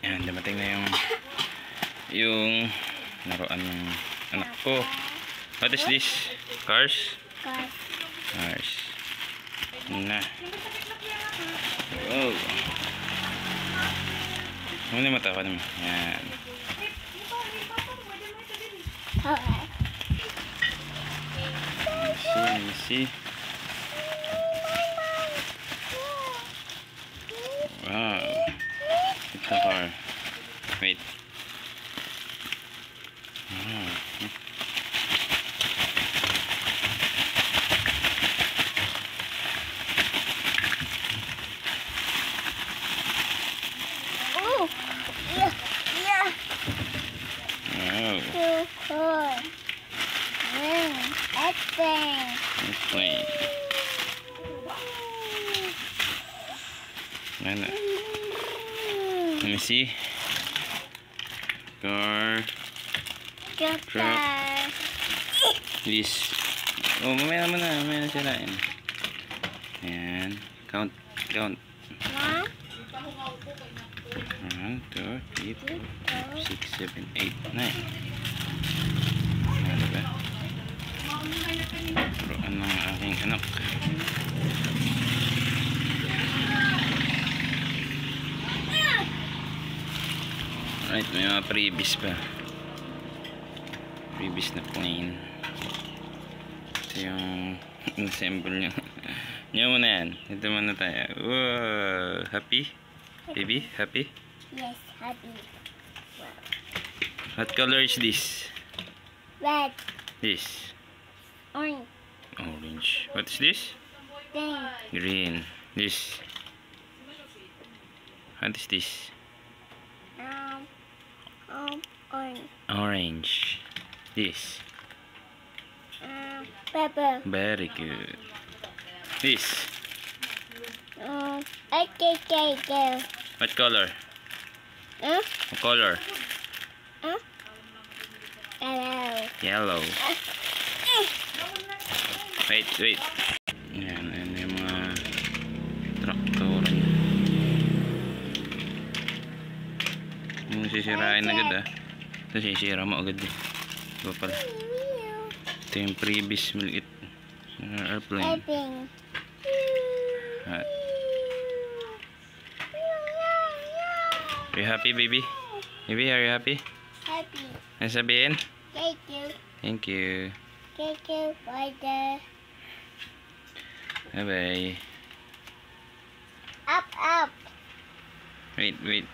Yan, dumating na yung laruan ng anak ko. What is this? Cars? Cars. Na. Oh. Muna mata ko naman. Yan. Let me see. Wow. It's a car. Wait. Wow. Oh, yeah, yeah. Wow. So cool. Airplane. Airplane. Mana? Let me see. Car. Truck. This. Oh, mamaya na sirain. Ayan. Count. 1, 2, 3, 4, 5, 6, 7, 8, 9. Ano ba? Laruan ng aking anak. Alright, may mga previous pa. Previous na plane. Ito yung ensemble nyo. Nyo muna yan. Ito muna tayo. Wow! Happy? Baby? Happy? Yes, happy. Wow. What color is this? Red. This? Orange. Orange. What is this? Green. Green. This? What is this? Orange. Orange. This? Purple. Very good. This? Okay. What color? What color? Hello. Yellow. Wait. Yan yung mga traktor. Yung sisirain agad Ito sisira mo agad Ito pala. Ito yung previous maliit airplane. Are you happy, baby? Baby, are you happy? Happy. Ano sabihin? Thank you. Thank you. Thank you for the Bye-bye. up. Wait.